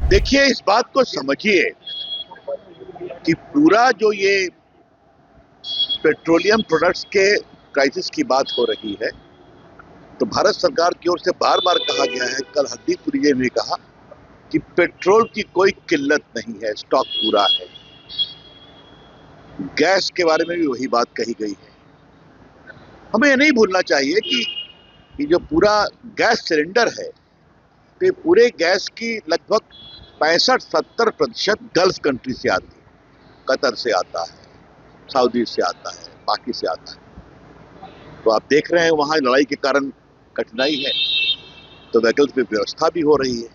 देखिए, इस बात को समझिए कि पूरा जो ये पेट्रोलियम प्रोडक्ट्स के क्राइसिस की बात हो रही है, तो भारत सरकार की ओर से बार बार कहा गया है, कल हरदीप पुरी जी ने भी कहा कि पेट्रोल की कोई किल्लत नहीं है, स्टॉक पूरा है। गैस के बारे में भी वही बात कही गई है। हमें यह नहीं भूलना चाहिए कि ये जो पूरा गैस सिलेंडर है, तो ये पूरे गैस की लगभग 65-70% गल्फ कंट्री से आती है। कतर से आता है, सऊदी से आता है, पाकि से आता है। तो आप देख रहे हैं वहां लड़ाई के कारण कठिनाई है, तो वैकल्पिक व्यवस्था भी हो रही है।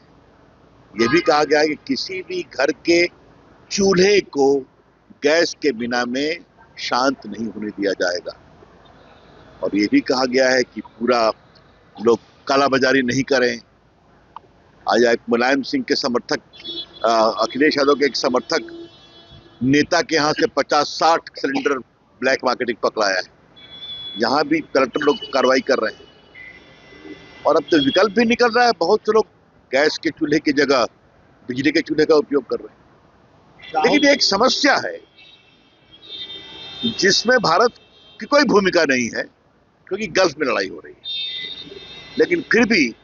यह भी कहा गया है कि किसी भी घर के चूल्हे को गैस के बिना में शांत नहीं होने दिया जाएगा। और यह भी कहा गया है कि पूरा लोग कालाबाजारी नहीं करें। आज एक मुलायम सिंह के समर्थक, अखिलेश यादव के एक समर्थक नेता के यहाँ से 50-60 सिलेंडर ब्लैक मार्केटिंग पकड़ाया है। यहाँ भी कलेक्टर लोग कार्रवाई कर रहे हैं। और अब तो विकल्प भी निकल रहा है, बहुत से लोग गैस के चूल्हे की जगह बिजली के चूल्हे का उपयोग कर रहे हैं। लेकिन एक समस्या है जिसमें भारत की कोई भूमिका नहीं है, क्योंकि गल्फ में लड़ाई हो रही है। लेकिन फिर भी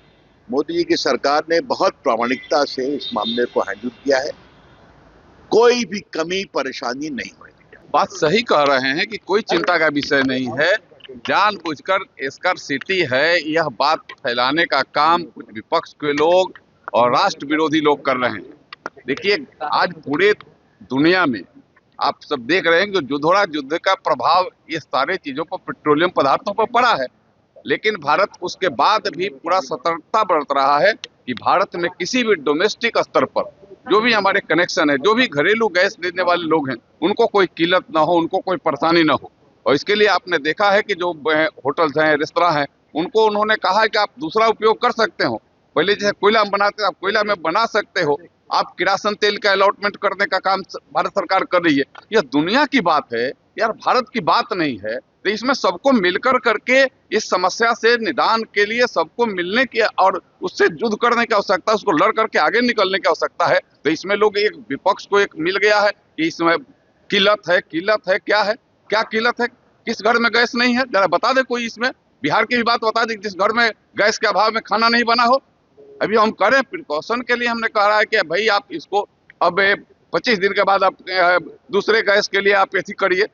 मोदी जी की सरकार ने बहुत प्रामाणिकता से इस मामले को हैंडल किया है। कोई भी कमी परेशानी नहीं हुई। बात सही कह रहे हैं कि कोई चिंता का विषय नहीं है। जानबूझकर स्कार्सिटी है, यह बात फैलाने का काम कुछ विपक्ष के लोग और राष्ट्र विरोधी लोग कर रहे हैं। देखिए, आज पूरे दुनिया में आप सब देख रहे हैं कि युद्ध का प्रभाव ये सारे चीजों पर, पेट्रोलियम पदार्थों पर पड़ा है। लेकिन भारत उसके बाद भी पूरा सतर्कता बरत रहा है कि भारत में किसी भी डोमेस्टिक स्तर पर जो भी हमारे कनेक्शन है, जो भी घरेलू गैस लेने वाले लोग हैं, उनको कोई किल्लत ना हो, उनको कोई परेशानी ना हो। और इसके लिए आपने देखा है कि जो होटल्स हैं, रेस्तरां हैं, उनको उन्होंने कहा है कि आप दूसरा उपयोग कर सकते हो। पहले जैसे कोयला में बनाते आप कोयला में बना सकते हो। आप किरासन तेल का अलॉटमेंट करने का काम भारत सरकार कर रही है। यह दुनिया की बात है यार, भारत की बात नहीं है। तो इसमें सबको मिलकर करके इस समस्या से निदान के लिए सबको मिलने की और उससे युद्ध करने की आवश्यकता, उसको लड़ करके आगे निकलने की आवश्यकता है। तो इसमें लोग एक विपक्ष को एक मिल गया है कि इसमें किल्लत है। क्या किल्लत है? किस घर में गैस नहीं है? जरा बता दे कोई। इसमें बिहार की भी बात बता दे, जिस घर में गैस के अभाव में खाना नहीं बना हो। अभी हम करें प्रिकॉशन के लिए, हमने कहा है कि भाई आप इसको अब 25 दिन के बाद आप दूसरे गैस के लिए आप ऐसी करिए,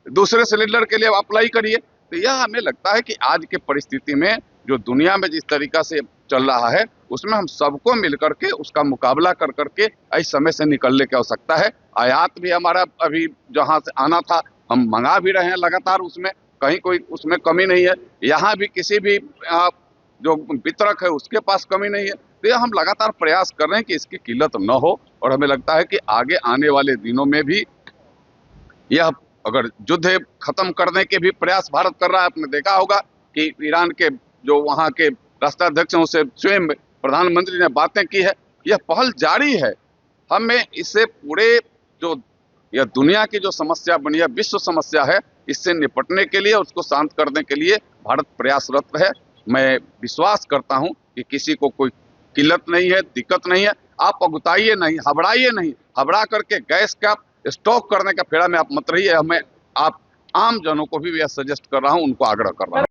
दूसरे सिलेंडर के लिए अप्लाई करिए। तो यह हमें लगता है कि आज की परिस्थिति में जो दुनिया में जिस तरीका से चल रहा है, उसमें हम सबको मिलकर के उसका मुकाबला कर करके इस समय से निकलने की आवश्यकता है। आयात भी हमारा अभी जहां से आना था हम मंगा भी रहे हैं लगातार, उसमें कहीं कोई उसमें कमी नहीं है। यहाँ भी किसी भी जो वितरक है उसके पास कमी नहीं है। तो यह हम लगातार प्रयास कर रहे हैं कि इसकी किल्लत न हो। और हमें लगता है कि आगे आने वाले दिनों में भी यह अगर युद्ध खत्म करने के भी प्रयास भारत कर रहा है। आपने देखा होगा कि ईरान के जो वहां के राष्ट्राध्यक्ष हैं, उससे स्वयं प्रधानमंत्री ने बातें की है। यह पहल जारी है। हमें इससे पूरे जो यह दुनिया की जो समस्या बनी है, विश्व समस्या है, इससे निपटने के लिए, उसको शांत करने के लिए भारत प्रयासरत है। मैं विश्वास करता हूं कि किसी को कोई किल्लत नहीं है, दिक्कत नहीं है। आप अगुताइए नहीं, घबराइए नहीं। घबरा करके गैस का स्टॉक करने का फेरा में आप मत रहिए। हमें आप आम जनों को भी यह सजेस्ट कर रहा हूं, उनको आग्रह कर रहा हूं।